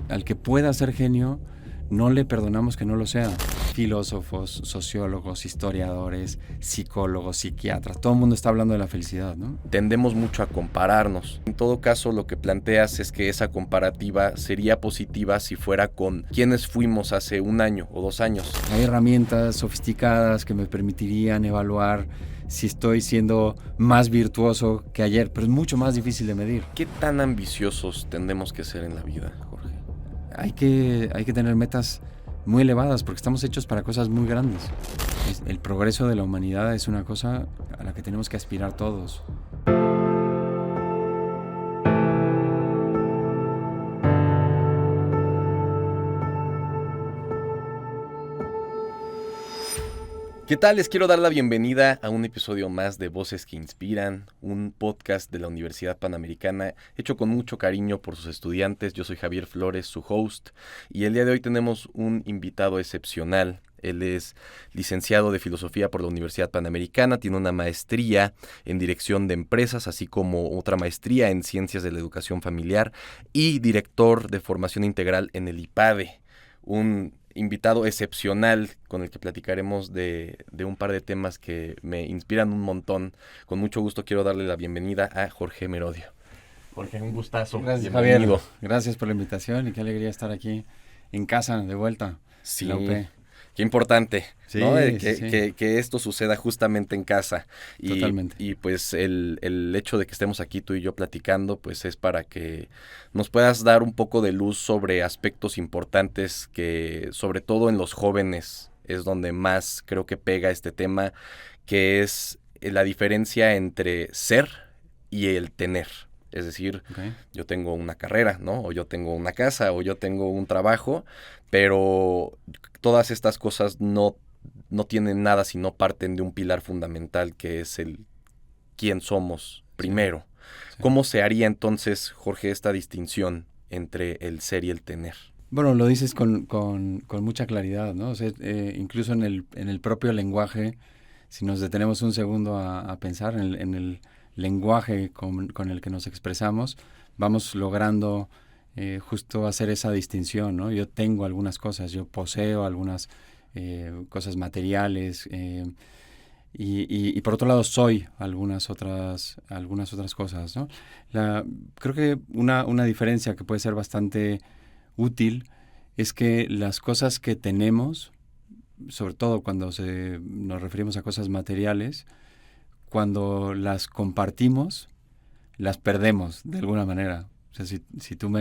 al que pueda ser genio, no le perdonamos que no lo sea. Filósofos, sociólogos, historiadores, psicólogos, psiquiatras, todo el mundo está hablando de la felicidad, ¿no? Tendemos mucho a compararnos. En todo caso, lo que planteas es que esa comparativa sería positiva si fuera con quienes fuimos hace 1 año o 2 años. Hay herramientas sofisticadas que me permitirían evaluar si estoy siendo más virtuoso que ayer, pero es mucho más difícil de medir. ¿Qué tan ambiciosos tendemos que ser en la vida, Jorge? Hay que tener metas muy elevadas porque estamos hechos para cosas muy grandes. El progreso de la humanidad es una cosa a la que tenemos que aspirar todos. ¿Qué tal? Les quiero dar la bienvenida a un episodio más de Voces que Inspiran, un podcast de la Universidad Panamericana hecho con mucho cariño por sus estudiantes. Yo soy Javier Flores, su host, y el día de hoy tenemos un invitado excepcional. Él es licenciado de Filosofía por la Universidad Panamericana, tiene una maestría en Dirección de Empresas, así como otra maestría en Ciencias de la Educación Familiar y director de Formación Integral en el IPADE. Un invitado excepcional con el que platicaremos de un par de temas que me inspiran un montón. Con mucho gusto quiero darle la bienvenida a Jorge Merodio. Jorge, un gustazo. Gracias, Bienvenido. Javier. Gracias por la invitación y qué alegría estar aquí en casa, de vuelta. Sí, en la UP. qué importante, Sí, ¿no? sí. Que esto suceda justamente en casa. Totalmente. Y pues el hecho de que estemos aquí tú y yo platicando, pues es para que nos puedas dar un poco de luz sobre aspectos importantes que, sobre todo en los jóvenes, es donde más creo que pega este tema, que es la diferencia entre ser y el tener. Es decir, Okay. yo tengo una carrera, ¿no? O yo tengo una casa, o yo tengo un trabajo, pero todas estas cosas no tienen nada si no parten de un pilar fundamental que es el quién somos primero. Sí. ¿Cómo se haría entonces, Jorge, esta distinción entre el ser y el tener? Bueno, lo dices con mucha claridad, ¿no? O sea, incluso en el propio lenguaje, si nos detenemos un segundo a pensar en el lenguaje con el que nos expresamos, vamos logrando justo hacer esa distinción, ¿no? Yo tengo algunas cosas, yo poseo algunas cosas materiales y por otro lado soy algunas otras cosas, ¿no? Creo que una diferencia que puede ser bastante útil es que las cosas que tenemos, sobre todo cuando nos referimos a cosas materiales, cuando las compartimos, las perdemos de alguna manera. O sea, si tú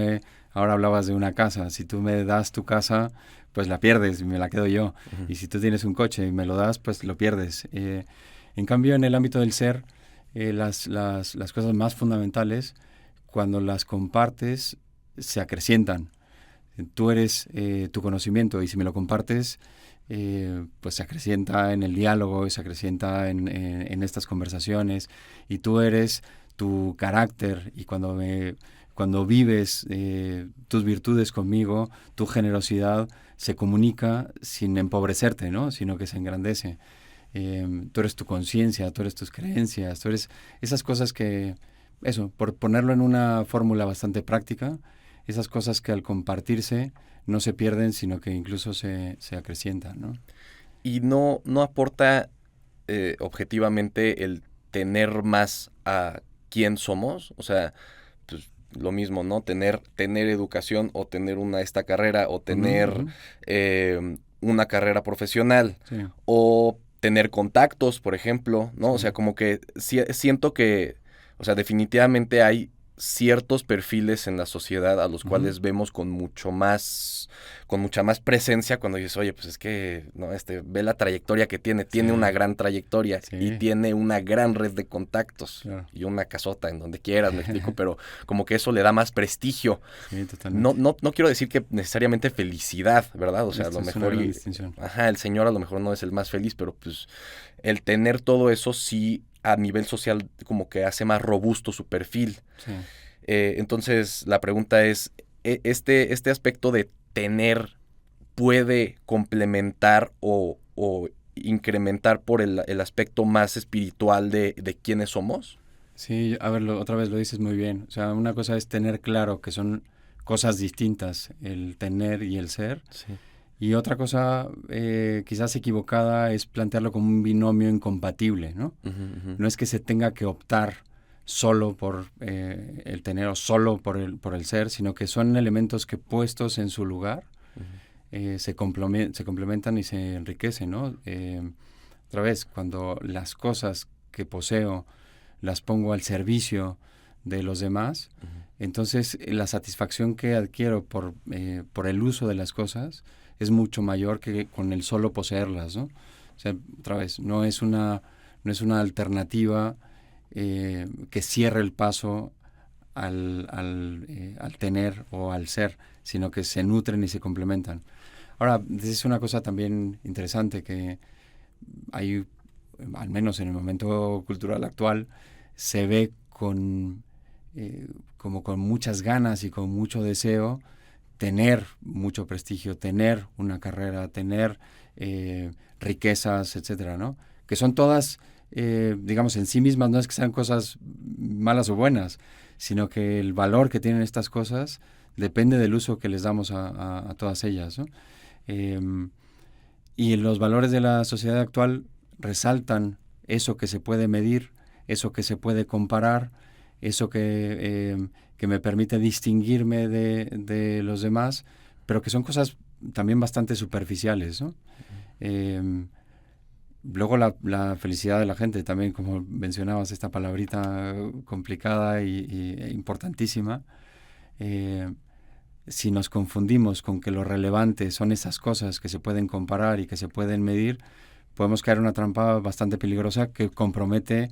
ahora hablabas de una casa, si tú me das tu casa, pues la pierdes y me la quedo yo. Uh-huh. Y si tú tienes un coche y me lo das, pues lo pierdes. En cambio, en el ámbito del ser, las cosas más fundamentales, cuando las compartes, se acrecientan. Tú eres tu conocimiento y si me lo compartes, pues se acrecienta en el diálogo, se acrecienta en estas conversaciones y tú eres tu carácter y cuando vives tus virtudes conmigo, tu generosidad se comunica sin empobrecerte, ¿no? Sino que se engrandece. Tú eres tu conciencia, tú eres tus creencias, tú eres esas cosas que, eso, por ponerlo en una fórmula bastante práctica, esas cosas que al compartirse no se pierden, sino que incluso se acrecientan, ¿no? Y no aporta objetivamente el tener más a quién somos, o sea, pues lo mismo, ¿no? Tener educación o tener esta carrera o tener una carrera profesional, sí, o tener contactos, por ejemplo, ¿no? Sí. O sea, como que siento que, o sea, definitivamente hay ciertos perfiles en la sociedad a los cuales vemos con mucha más presencia cuando dices, oye, pues es que, no, ve la trayectoria que tiene una gran trayectoria y tiene una gran red de contactos, claro, y una casota en donde quieras, me explico, pero como que eso le da más prestigio. Sí, totalmente. No quiero decir que necesariamente felicidad, ¿verdad? O sea, a lo mejor el señor a lo mejor no es el más feliz, pero pues el tener todo eso sí a nivel social como que hace más robusto su perfil. Sí. Entonces la pregunta es, ¿este aspecto de tener puede complementar o incrementar por el aspecto más espiritual de quiénes somos? Sí, a ver, otra vez lo dices muy bien. O sea, una cosa es tener claro que son cosas distintas, el tener y el ser. Sí. Y otra cosa quizás equivocada es plantearlo como un binomio incompatible, ¿no? No es que se tenga que optar solo por el tener o solo por el ser, sino que son elementos que puestos en su lugar se complementan y se enriquecen, ¿no? Otra vez, cuando las cosas que poseo las pongo al servicio de los demás, entonces la satisfacción que adquiero por el uso de las cosas es mucho mayor que con el solo poseerlas, ¿no? O sea, otra vez, no es una alternativa que cierre el paso al tener o al ser, sino que se nutren y se complementan. Ahora, es una cosa también interesante que hay, al menos en el momento cultural actual, se ve como con muchas ganas y con mucho deseo tener mucho prestigio, tener una carrera, tener riquezas, etcétera, ¿no? Que son todas, digamos, en sí mismas, no es que sean cosas malas o buenas, sino que el valor que tienen estas cosas depende del uso que les damos a todas ellas, ¿no? Y los valores de la sociedad actual resaltan eso que se puede medir, eso que se puede comparar, eso que me permite distinguirme de los demás, pero que son cosas también bastante superficiales, ¿no? Luego la felicidad de la gente, también como mencionabas, esta palabrita complicada e importantísima. Si nos confundimos con que lo relevante son esas cosas que se pueden comparar y que se pueden medir, podemos caer en una trampa bastante peligrosa que compromete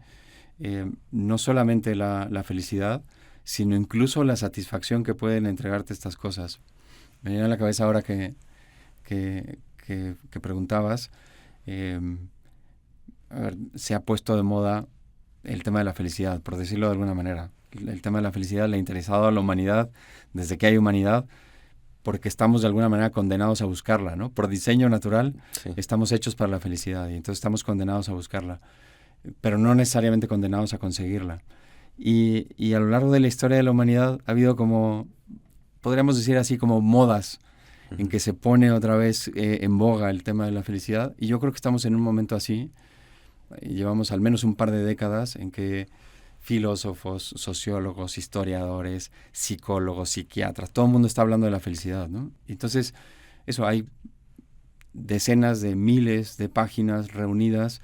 no solamente la felicidad, sino incluso la satisfacción que pueden entregarte estas cosas. Me viene a la cabeza ahora que preguntabas, a ver, se ha puesto de moda el tema de la felicidad, por decirlo de alguna manera. El tema de la felicidad le ha interesado a la humanidad desde que hay humanidad, porque estamos de alguna manera condenados a buscarla, ¿no? Por diseño natural estamos hechos para la felicidad y entonces estamos condenados a buscarla, pero no necesariamente condenados a conseguirla. Y a lo largo de la historia de la humanidad ha habido como, podríamos decir así, como modas en que se pone otra vez en boga el tema de la felicidad, y yo creo que estamos en un momento así. Llevamos al menos un par de décadas en que filósofos, sociólogos, historiadores, psicólogos, psiquiatras, todo el mundo está hablando de la felicidad, ¿no? Entonces, eso, hay decenas de miles de páginas reunidas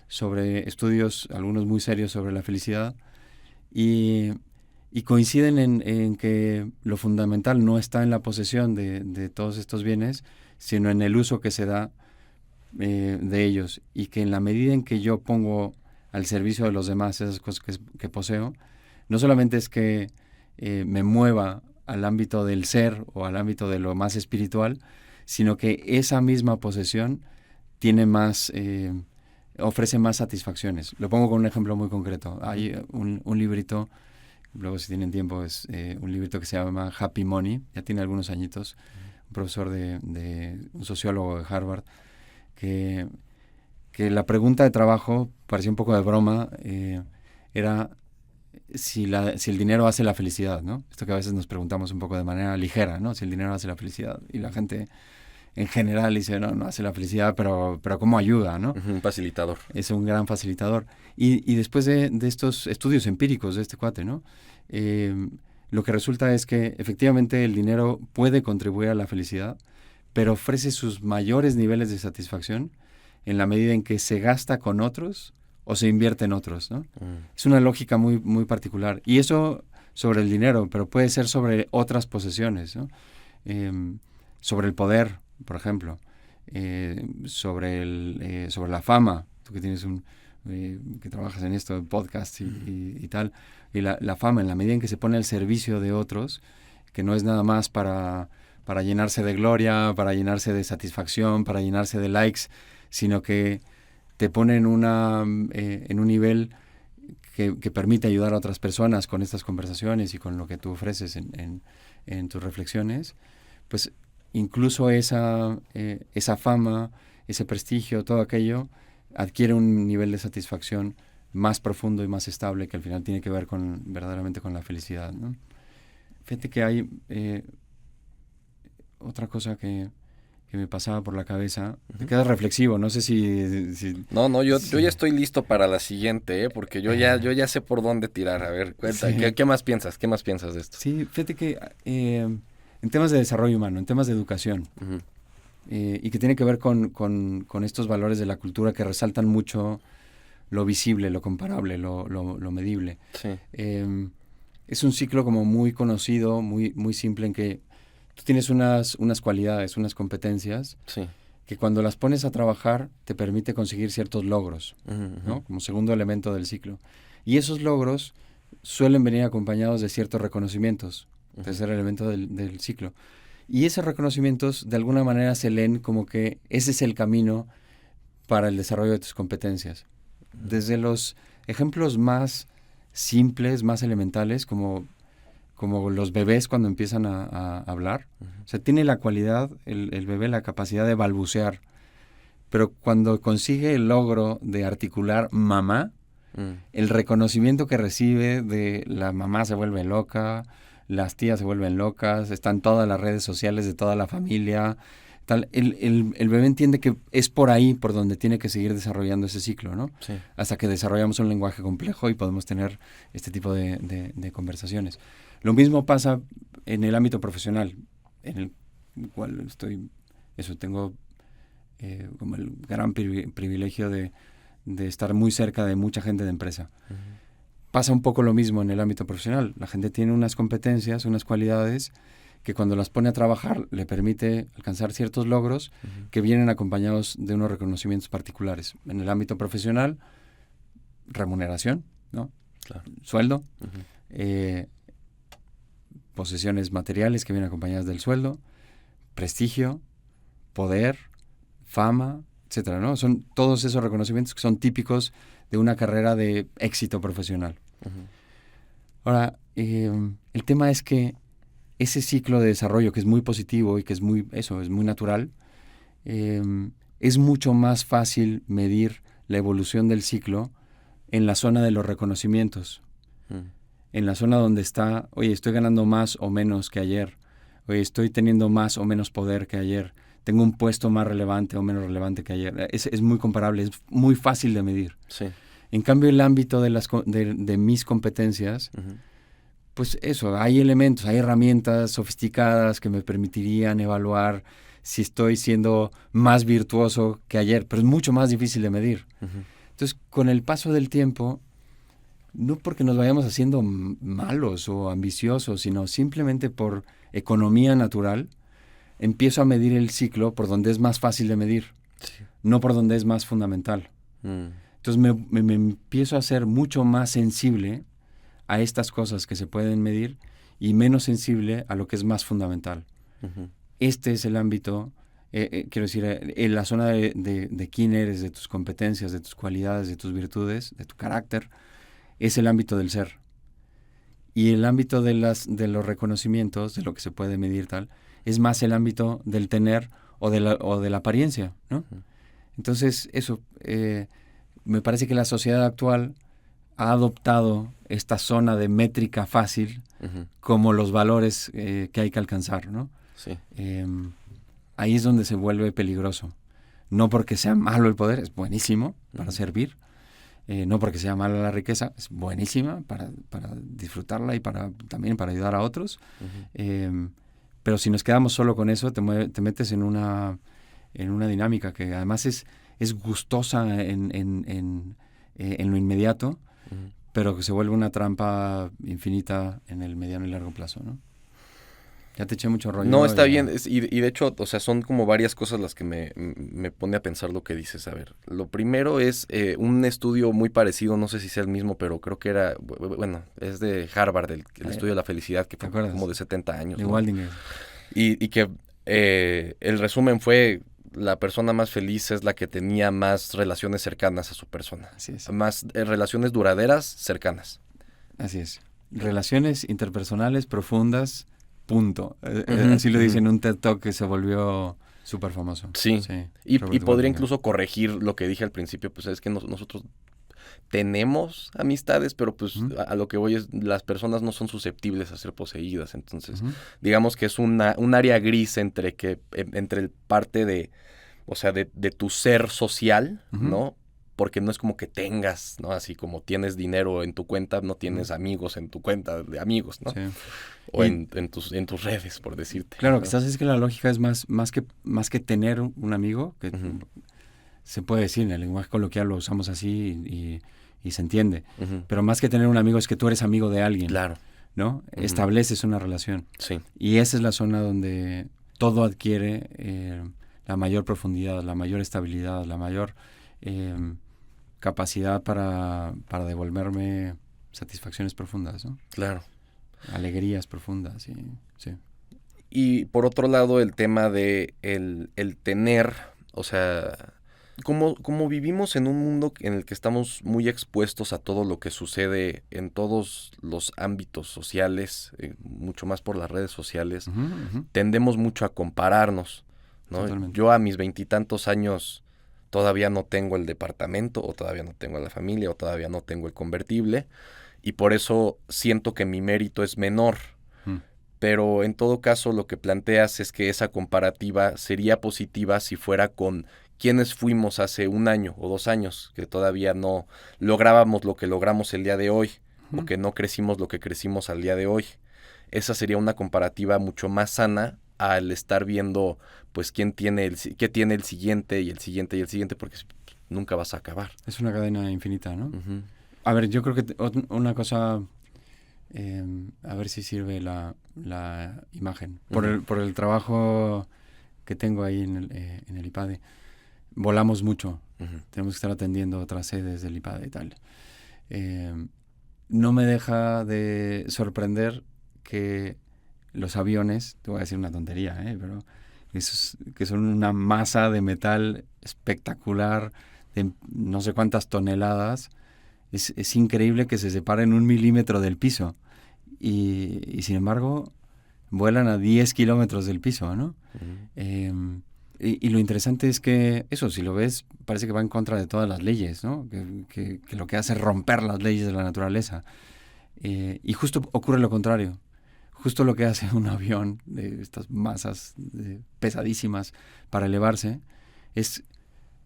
sobre estudios, algunos muy serios sobre la felicidad, y coinciden en que lo fundamental no está en la posesión de todos estos bienes, sino en el uso que se da de ellos, y que en la medida en que yo pongo al servicio de los demás esas cosas que poseo, no solamente es que me mueva al ámbito del ser o al ámbito de lo más espiritual, sino que esa misma posesión tiene más, ofrece más satisfacciones. Lo pongo con un ejemplo muy concreto. Hay un librito, luego si tienen tiempo, es un librito que se llama Happy Money, ya tiene algunos añitos, un profesor un sociólogo de Harvard, que la pregunta de trabajo, parecía un poco de broma, era si el dinero hace la felicidad, ¿no? Esto que a veces nos preguntamos un poco de manera ligera, ¿no? Si el dinero hace la felicidad. Y la gente en general dice, no hace la felicidad, pero ¿cómo ayuda, no? Un facilitador. Es un gran facilitador. Y después de estos estudios empíricos de este cuate, ¿no? Lo que resulta es que efectivamente el dinero puede contribuir a la felicidad, pero ofrece sus mayores niveles de satisfacción en la medida en que se gasta con otros o se invierte en otros, ¿no? Es una lógica muy, muy particular. Y eso sobre el dinero, pero puede ser sobre otras posesiones, ¿no? Sobre el poder, por ejemplo, sobre la fama. Tú que tienes que trabajas en esto, en podcast y tal, y la fama, en la medida en que se pone al servicio de otros, que no es nada más para llenarse de gloria, para llenarse de satisfacción, para llenarse de likes, sino que te pone en un nivel que permite ayudar a otras personas con estas conversaciones y con lo que tú ofreces en tus reflexiones, pues incluso esa fama, ese prestigio, todo aquello, adquiere un nivel de satisfacción más profundo y más estable que al final tiene que ver verdaderamente con la felicidad, ¿no? Fíjate que hay otra cosa que me pasaba por la cabeza. Te quedas reflexivo, no sé si... No, yo ya estoy listo para la siguiente, porque yo ya sé por dónde tirar. A ver, cuenta, Sí. ¿qué más piensas? ¿Qué más piensas de esto? Sí, fíjate que en temas de desarrollo humano, en temas de educación, Ujú. y que tiene que ver con estos valores de la cultura que resaltan mucho lo visible, lo comparable, lo medible. Sí. Es un ciclo como muy conocido, muy simple, en que tú tienes unas cualidades, unas competencias, Sí. que cuando las pones a trabajar te permite conseguir ciertos logros, Ujú, ¿no? ujú. Como segundo elemento del ciclo. Y esos logros suelen venir acompañados de ciertos reconocimientos, Ujú. tercer elemento del ciclo. Y esos reconocimientos de alguna manera se leen como que ese es el camino para el desarrollo de tus competencias. Desde los ejemplos más simples, más elementales, como los bebés cuando empiezan a hablar. Ujú. O sea, tiene la cualidad, el bebé, la capacidad de balbucear, pero cuando consigue el logro de articular mamá, el reconocimiento que recibe de la mamá se vuelve loca, las tías se vuelven locas, están todas las redes sociales de toda la familia. Tal, el bebé entiende que es por ahí por donde tiene que seguir desarrollando ese ciclo, ¿no? Sí. Hasta que desarrollamos un lenguaje complejo y podemos tener este tipo de conversaciones. Lo mismo pasa en el ámbito profesional, en el cual tengo como el gran privilegio de estar muy cerca de mucha gente de empresa. Ujú. Pasa un poco lo mismo en el ámbito profesional. La gente tiene unas competencias, unas cualidades que cuando las pone a trabajar le permite alcanzar ciertos logros Ujú. que vienen acompañados de unos reconocimientos particulares. En el ámbito profesional, remuneración, ¿no? Claro. Sueldo, Ujú. posesiones materiales que vienen acompañadas del sueldo, prestigio, poder, fama, etcétera, ¿no? Son todos esos reconocimientos que son típicos de una carrera de éxito profesional. Ujú. Ahora, el tema es que ese ciclo de desarrollo que es muy positivo y que es muy natural, es mucho más fácil medir la evolución del ciclo en la zona de los reconocimientos. Ujú. En la zona donde está, oye, estoy ganando más o menos que ayer, oye, estoy teniendo más o menos poder que ayer, tengo un puesto más relevante o menos relevante que ayer. Es muy comparable, es muy fácil de medir. Sí. En cambio, el ámbito de mis competencias, Ujú. pues eso, hay elementos, hay herramientas sofisticadas que me permitirían evaluar si estoy siendo más virtuoso que ayer, pero es mucho más difícil de medir. Ujú. Entonces, con el paso del tiempo, no porque nos vayamos haciendo malos o ambiciosos, sino simplemente por economía natural, empiezo a medir el ciclo por donde es más fácil de medir, Sí. no por donde es más fundamental. Entonces me empiezo a ser mucho más sensible a estas cosas que se pueden medir y menos sensible a lo que es más fundamental. Ujú. Este es el ámbito, quiero decir, en la zona de quién eres, de tus competencias, de tus cualidades, de tus virtudes, de tu carácter, es el ámbito del ser. Y el ámbito de los reconocimientos, de lo que se puede medir tal, es más el ámbito del tener o de la apariencia, ¿no? Ujú. Entonces, eso, me parece que la sociedad actual ha adoptado esta zona de métrica fácil Ujú. como los valores que hay que alcanzar, ¿no? Sí. Ahí es donde se vuelve peligroso. No porque sea malo el poder, es buenísimo para Ujú. servir. No porque sea mala la riqueza, es buenísima para disfrutarla y también para ayudar a otros. Ujú. Pero si nos quedamos solo con eso, te metes en una dinámica que además es gustosa en lo inmediato, Ujú. pero que se vuelve una trampa infinita en el mediano y largo plazo, ¿no? Ya te eché mucho rollo. No, está ya. bien. Y de hecho, o sea, son como varias cosas las que me pone a pensar lo que dices. A ver, lo primero es un estudio muy parecido, no sé si sea el mismo, pero creo que era, bueno, es de Harvard, el estudio de la felicidad, que ¿Te fue acuerdas? como de 70 años, De ¿no? Waldinger. Y que el resumen fue, la persona más feliz es la que tenía más relaciones cercanas a su persona. Así es. Más relaciones duraderas cercanas. Así es. Relaciones interpersonales profundas, punto. Ujú, Así lo dice ujú. en un TED Talk que se volvió súper famoso. Sí. Sí, Y Robert podría Waldinger. incluso corregir lo que dije al principio, pues es que nosotros tenemos amistades, pero pues Ujú. a lo que voy es, las personas no son susceptibles a ser poseídas. Entonces, Ujú. digamos que es un área gris entre entre el parte de, o sea, de tu ser social, Ujú. ¿no? Porque no es como que tengas, ¿no? Así como tienes dinero en tu cuenta, no Ujú. tienes amigos en tu cuenta de amigos, ¿no? Sí. O Y en tus redes, por decirte, claro, ¿no? quizás es que la lógica es más que tener un amigo, que Ujú, se puede decir, en el lenguaje coloquial lo usamos así y se entiende. ujú. Pero más que tener un amigo es que tú eres amigo de alguien, Claro. ¿no? Ujú. Estableces una relación. Sí, Y esa es la zona donde todo adquiere la mayor profundidad, la mayor estabilidad, la mayor eh, capacidad para devolverme satisfacciones profundas, ¿no? claro. Alegrías profundas, sí. Y por otro lado, el tema de el tener, o sea, como vivimos en un mundo en el que estamos muy expuestos a todo lo que sucede en todos los ámbitos sociales, mucho más por las redes sociales, Ujú, ujú. tendemos mucho a compararnos, ¿no? Totalmente. Yo a mis 20 y tantos años todavía no tengo el departamento, o todavía no tengo la familia, o todavía no tengo el convertible, y por eso siento que mi mérito es menor. Mm. Pero en todo caso lo que planteas es que esa comparativa sería positiva si fuera con quienes fuimos hace un año o 2 años, que todavía no lográbamos lo que logramos el día de hoy, o Ujú. que no crecimos lo que crecimos al día de hoy. Esa sería una comparativa mucho más sana al estar viendo pues qué tiene el siguiente y el siguiente y el siguiente, porque nunca vas a acabar. Es una cadena infinita, ¿no? Ujú, A ver, yo creo que una cosa, a ver si sirve la imagen. ujú, Por el trabajo que tengo ahí en el IPADE, volamos mucho. ujú, Tenemos que estar atendiendo otras sedes del IPADE y tal. Eh, no me deja de sorprender que los aviones, te voy a decir una tontería, pero que son una masa de metal espectacular de no sé cuántas toneladas. Es increíble que se separen 1 milímetro del piso y sin embargo vuelan a 10 kilómetros del piso, ¿no? ujú. Eh, y lo interesante es que eso, si lo ves, parece que va en contra de todas las leyes, ¿no? Que lo que hace es romper las leyes de la naturaleza. Y justo ocurre lo contrario. Justo lo que hace un avión de estas masas pesadísimas para elevarse es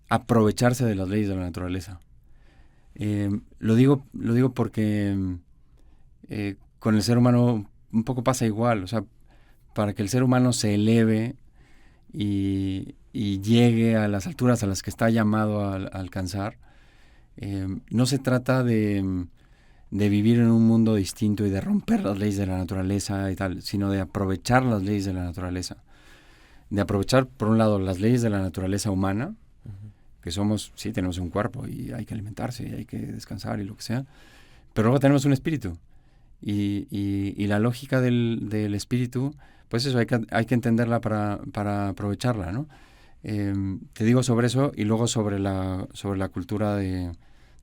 aprovecharse de las leyes de la naturaleza. Lo digo porque con el ser humano un poco pasa igual. O sea, para que el ser humano se eleve y llegue a las alturas a las que está llamado a alcanzar, no se trata de vivir en un mundo distinto y de romper las leyes de la naturaleza y tal, sino de aprovechar las leyes de la naturaleza. De aprovechar, por un lado, las leyes de la naturaleza humana, que somos, sí, tenemos un cuerpo y hay que alimentarse y hay que descansar y lo que sea, pero luego tenemos un espíritu. Y la lógica del espíritu, pues eso, hay que entenderla para aprovecharla, ¿no? Te digo sobre eso y luego sobre la cultura de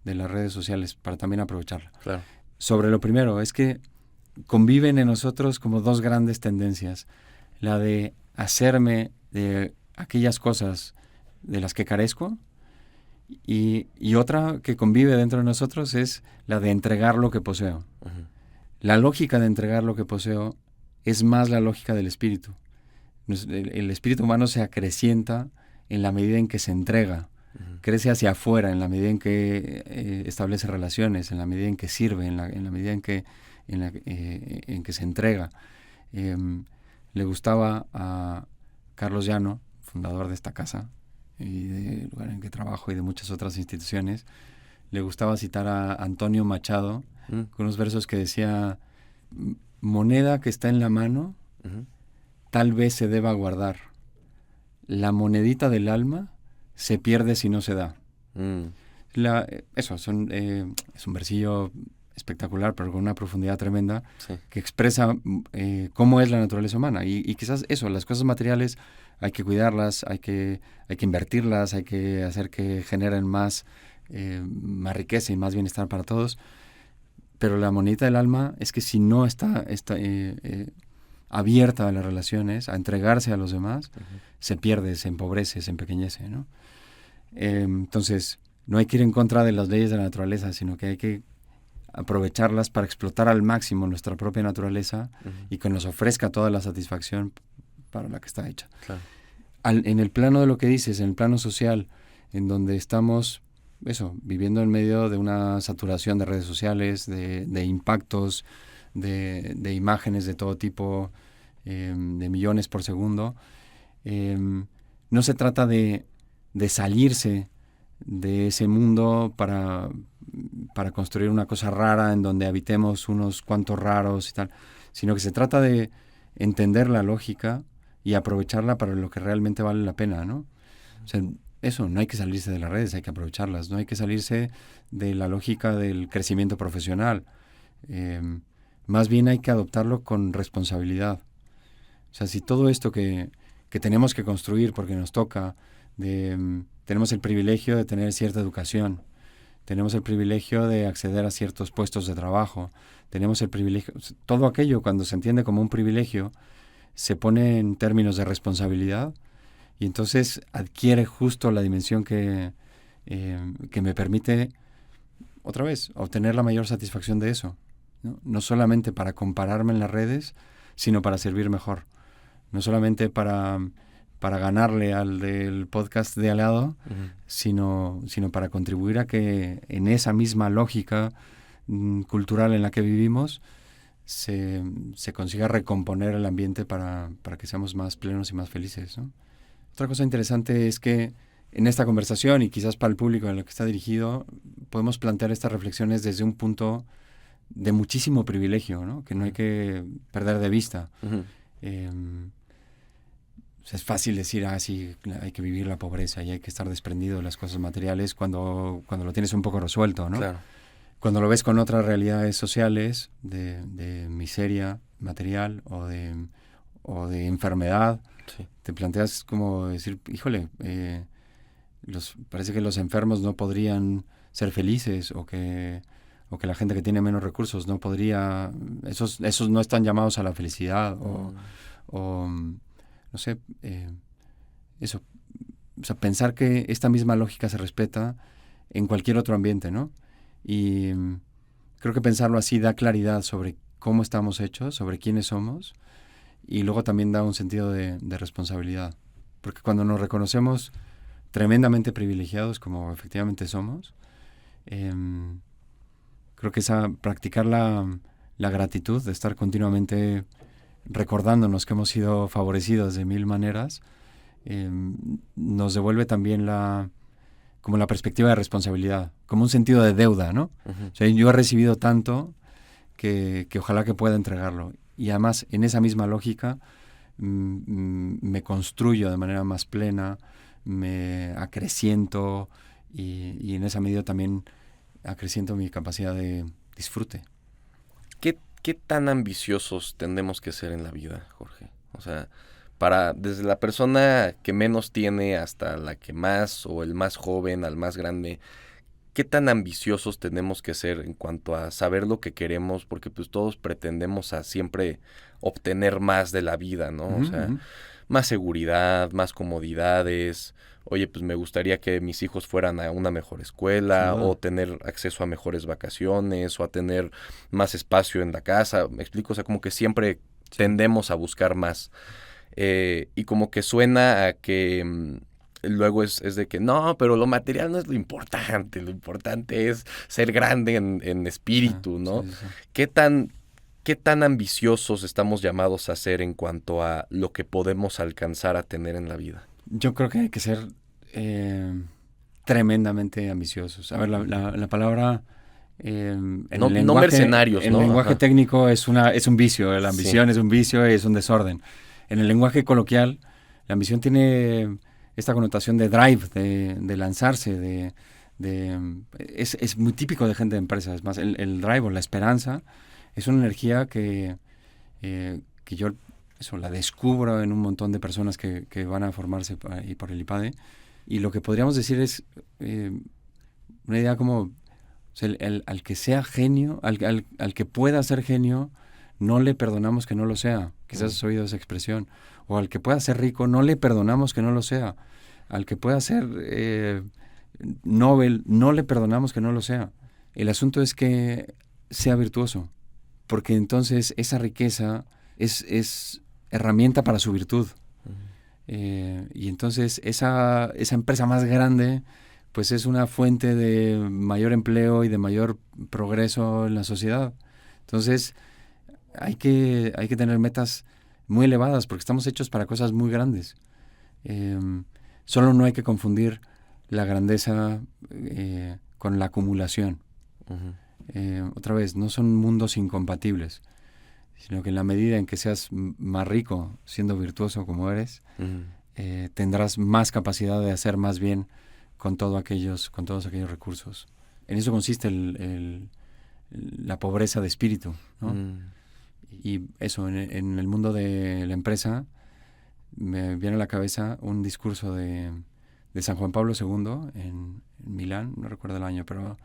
las redes sociales, para también aprovecharla. Claro. Sobre lo primero, es que conviven en nosotros como dos grandes tendencias. La de hacerme de aquellas cosas de las que carezco y otra que convive dentro de nosotros es la de entregar lo que poseo. Ujú, La lógica de entregar lo que poseo es más la lógica del espíritu. El espíritu humano se acrecienta en la medida en que se entrega, ujú. crece hacia afuera, en la medida en que establece relaciones, en la medida en que sirve, en la medida en que se entrega. Le gustaba a Carlos Llano, fundador de esta casa y del lugar en que trabajo y de muchas otras instituciones, le gustaba citar a Antonio Machado Mm, con unos versos que decía: moneda que está en la mano, ujú. tal vez se deba guardar. La monedita del alma se pierde si no se da. Mm, Eso, es un versillo espectacular, pero con una profundidad tremenda, sí. que expresa cómo es la naturaleza humana. Y quizás eso, las cosas materiales hay que cuidarlas, hay que invertirlas, hay que hacer que generen más riqueza y más bienestar para todos. Pero la monedita del alma es que si no está abierta a las relaciones, a entregarse a los demás, Ujú. se pierde, se empobrece, se empequeñece, ¿no? Entonces, no hay que ir en contra de las leyes de la naturaleza, sino que hay que aprovecharlas para explotar al máximo nuestra propia naturaleza y que nos ofrezca toda la satisfacción para la que está hecha. Claro. En el plano de lo que dices, en el plano social, en donde estamos viviendo en medio de una saturación de redes sociales, de impactos, de imágenes de todo tipo, de millones por segundo, no se trata de salirse de ese mundo para construir una cosa rara en donde habitemos unos cuantos raros y tal, sino que se trata de entender la lógica y aprovecharla para lo que realmente vale la pena, ¿no? O sea, no hay que salirse de las redes, hay que aprovecharlas, no hay que salirse de la lógica del crecimiento profesional. Más bien hay que adoptarlo con responsabilidad. O sea, si todo esto que tenemos que construir porque nos toca, tenemos el privilegio de tener cierta educación, tenemos el privilegio de acceder a ciertos puestos de trabajo, tenemos el privilegio, todo aquello cuando se entiende como un privilegio se pone en términos de responsabilidad y entonces adquiere justo la dimensión que me permite, otra vez, obtener la mayor satisfacción de eso, ¿no? No solamente para compararme en las redes, sino para servir mejor. No solamente para ganarle al del podcast de al lado, sino para contribuir a que en esa misma lógica cultural en la que vivimos se consiga recomponer el ambiente para que seamos más plenos y más felices, ¿no? Otra cosa interesante es que en esta conversación, y quizás para el público en el que está dirigido, podemos plantear estas reflexiones desde un punto de muchísimo privilegio, ¿no? Que no hay que perder de vista. Es fácil decir, sí, hay que vivir la pobreza y hay que estar desprendido de las cosas materiales cuando lo tienes un poco resuelto, ¿no? Claro. Cuando lo ves con otras realidades sociales de miseria material o de enfermedad, sí, te planteas como decir, híjole, parece que los enfermos no podrían ser felices o que la gente que tiene menos recursos no podría, esos no están llamados a la felicidad o no sé, eso. O sea, pensar que esta misma lógica se respeta en cualquier otro ambiente, ¿no? Y creo que pensarlo así da claridad sobre cómo estamos hechos, sobre quiénes somos, y luego también da un sentido de responsabilidad. Porque cuando nos reconocemos tremendamente privilegiados, como efectivamente somos, creo que practicar la gratitud, de estar continuamente recordándonos que hemos sido favorecidos de mil maneras, nos devuelve también como la perspectiva de responsabilidad, como un sentido de deuda, ¿no? O sea, yo he recibido tanto que ojalá que pueda entregarlo. Y además, en esa misma lógica, me construyo de manera más plena, me acreciento y en esa medida también acreciento mi capacidad de disfrute. ¿Qué tan ambiciosos tendemos que ser en la vida, Jorge? O sea, desde la persona que menos tiene hasta la que más, o el más joven al más grande, ¿qué tan ambiciosos tenemos que ser en cuanto a saber lo que queremos? Porque pues todos pretendemos a siempre obtener más de la vida, ¿no? O sea, más seguridad, más comodidades. Oye, pues me gustaría que mis hijos fueran a una mejor escuela, o tener acceso a mejores vacaciones, o a tener más espacio en la casa. Me explico, o sea, como que siempre tendemos a buscar más. Y como que suena a que luego es de que no, pero lo material no es lo importante es ser grande en espíritu, ¿no? Sí. ¿Qué tan ambiciosos estamos llamados a ser en cuanto a lo que podemos alcanzar a tener en la vida? Yo creo que hay que ser tremendamente ambiciosos. A ver, la palabra en el lenguaje, no mercenarios, en ¿no? el lenguaje técnico es un vicio. La ambición es un vicio y es un desorden. En el lenguaje coloquial, la ambición tiene esta connotación de drive, de lanzarse, es muy típico de gente de empresas. Es más, el drive o la esperanza es una energía que yo la descubro en un montón de personas que van a formarse ahí por el IPADE. Y lo que podríamos decir es una idea como, o sea, al que sea genio, al que pueda ser genio, no le perdonamos que no lo sea. Quizás has oído esa expresión. O al que pueda ser rico, no le perdonamos que no lo sea. Al que pueda ser Nobel, no le perdonamos que no lo sea. El asunto es que sea virtuoso, porque entonces esa riqueza es herramienta para su virtud. Y entonces esa empresa más grande, pues es una fuente de mayor empleo y de mayor progreso en la sociedad. Entonces hay que tener metas muy elevadas porque estamos hechos para cosas muy grandes. Solo no hay que confundir la grandeza con la acumulación. Otra vez, no son mundos incompatibles, sino que en la medida en que seas más rico, siendo virtuoso como eres, tendrás más capacidad de hacer más bien con todos aquellos recursos. En eso consiste la pobreza de espíritu, ¿no? Y eso, en el mundo de la empresa, me viene a la cabeza un discurso de San Juan Pablo II en Milán, no recuerdo el año, pero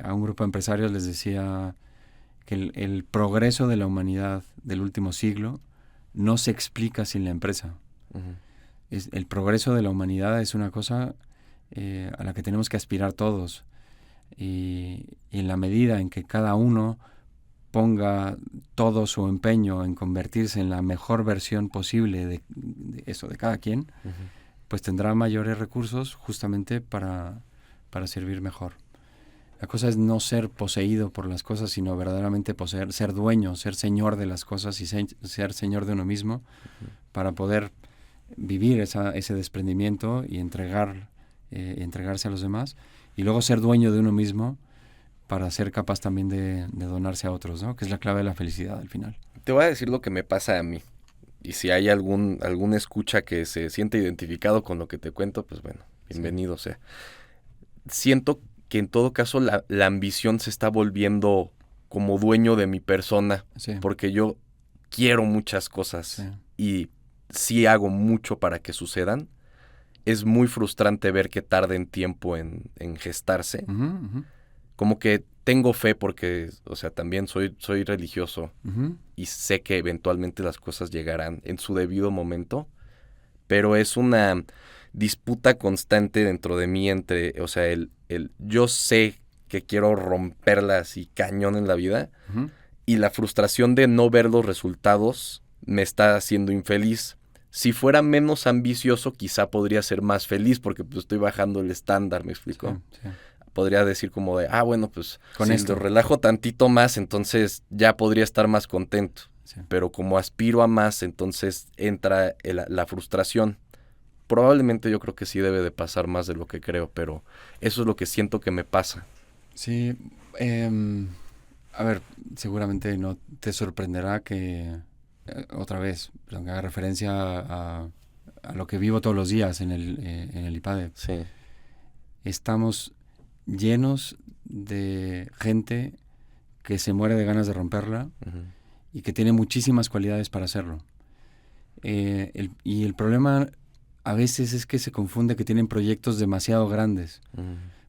a un grupo de empresarios les decía que el progreso de la humanidad del último siglo no se explica sin la empresa. El progreso de la humanidad es una cosa a la que tenemos que aspirar todos. Y en la medida en que cada uno ponga todo su empeño en convertirse en la mejor versión posible de cada quien, pues tendrá mayores recursos justamente para servir mejor. La cosa es no ser poseído por las cosas, sino verdaderamente poseer, ser dueño, ser señor de las cosas y ser señor de uno mismo, para poder vivir ese desprendimiento y entregarse a los demás, y luego ser dueño de uno mismo para ser capaz también de donarse a otros, ¿no? Que es la clave de la felicidad al final. Te voy a decir lo que me pasa a mí. Y si hay algún escucha que se siente identificado con lo que te cuento, pues bueno, bienvenido sea. Siento que en todo caso la ambición se está volviendo como dueño de mi persona, porque yo quiero muchas cosas y sí hago mucho para que sucedan. Es muy frustrante ver que tarden tiempo en gestarse. Como que tengo fe porque, o sea, también soy religioso y sé que eventualmente las cosas llegarán en su debido momento, pero es una disputa constante dentro de mí entre, o sea, yo sé que quiero romperla así cañón en la vida y la frustración de no ver los resultados me está haciendo infeliz. Si fuera menos ambicioso, quizá podría ser más feliz porque pues, estoy bajando el estándar, ¿me explico? Sí. Podría decir como de, bueno, pues con esto lo relajo tantito más, entonces ya podría estar más contento. Sí. Pero como aspiro a más, entonces entra la frustración. Probablemente yo creo que sí debe de pasar más de lo que creo, pero eso es lo que siento que me pasa. Sí, a ver, seguramente no te sorprenderá que, otra vez, que haga referencia a lo que vivo todos los días en el IPADE. Sí. Estamos llenos de gente que se muere de ganas de romperla y que tiene muchísimas cualidades para hacerlo. Y el problema a veces es que se confunde que tienen proyectos demasiado grandes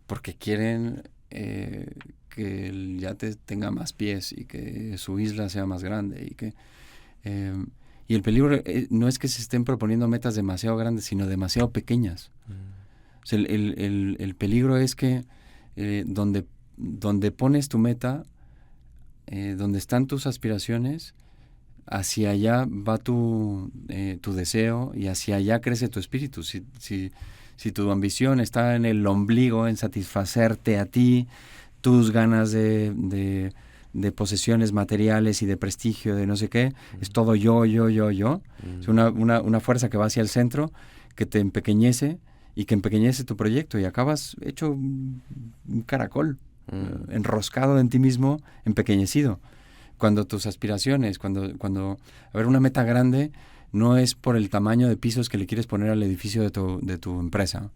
porque quieren que el yate tenga más pies y que su isla sea más grande y el peligro no es que se estén proponiendo metas demasiado grandes, sino demasiado pequeñas. O sea, el peligro es que donde pones tu meta, donde están tus aspiraciones, hacia allá va tu deseo y hacia allá crece tu espíritu. Si tu ambición está en el ombligo, en satisfacerte a ti, tus ganas de posesiones materiales y de prestigio, de no sé qué, es todo yo. Es una fuerza que va hacia el centro, que te empequeñece y que empequeñece tu proyecto y acabas hecho un caracol, enroscado en ti mismo, empequeñecido. Cuando tus aspiraciones, cuando a ver, una meta grande no es por el tamaño de pisos que le quieres poner al edificio de tu empresa.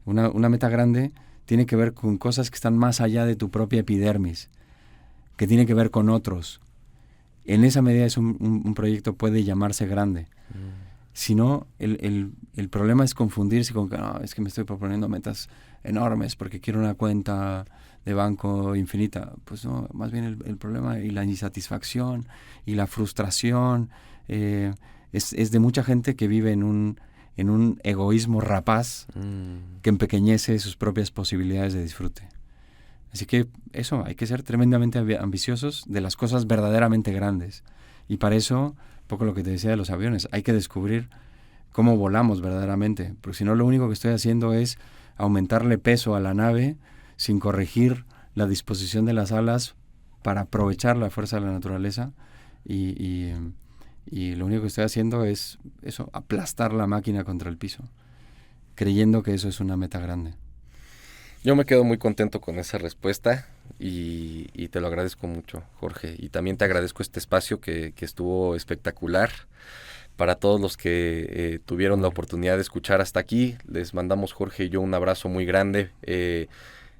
Una meta grande tiene que ver con cosas que están más allá de tu propia epidermis, que tiene que ver con otros. En esa medida un proyecto puede llamarse grande. Si no, el problema es confundirse con que es que me estoy proponiendo metas enormes porque quiero una cuenta de banco infinita. Pues no, más bien el problema y la insatisfacción y la frustración es de mucha gente que vive en en un egoísmo rapaz que empequeñece sus propias posibilidades de disfrute. Así que eso, hay que ser tremendamente ambiciosos de las cosas verdaderamente grandes. Y para eso, poco lo que te decía de los aviones, hay que descubrir cómo volamos verdaderamente. Porque si no, lo único que estoy haciendo es aumentarle peso a la nave sin corregir la disposición de las alas para aprovechar la fuerza de la naturaleza. Y lo único que estoy haciendo es eso, aplastar la máquina contra el piso, creyendo que eso es una meta grande. Yo me quedo muy contento con esa respuesta y te lo agradezco mucho, Jorge. Y también te agradezco este espacio que estuvo espectacular. Para todos los que tuvieron la oportunidad de escuchar hasta aquí, les mandamos, Jorge y yo, un abrazo muy grande.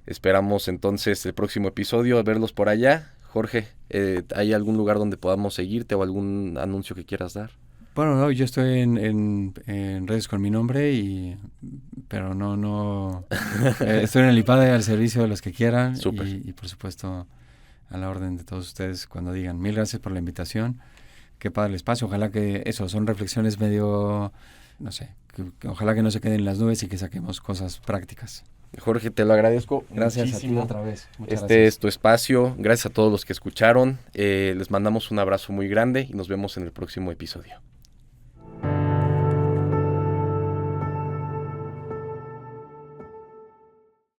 Esperamos entonces el próximo episodio verlos por allá. Jorge, ¿hay algún lugar donde podamos seguirte o algún anuncio que quieras dar? Bueno, no, yo estoy en redes con mi nombre, pero no estoy en el IPADE al servicio de los que quieran. Súper. Y por supuesto a la orden de todos ustedes cuando digan. Mil gracias por la invitación. Qué padre el espacio. Ojalá que eso, son reflexiones medio, no sé, que ojalá que no se queden en las nubes y que saquemos cosas prácticas. Jorge, te lo agradezco. Gracias muchísimo. a ti otra vez. Muchas Este gracias. es tu espacio. Gracias a todos los que escucharon. Les mandamos un abrazo muy grande y nos vemos en el próximo episodio.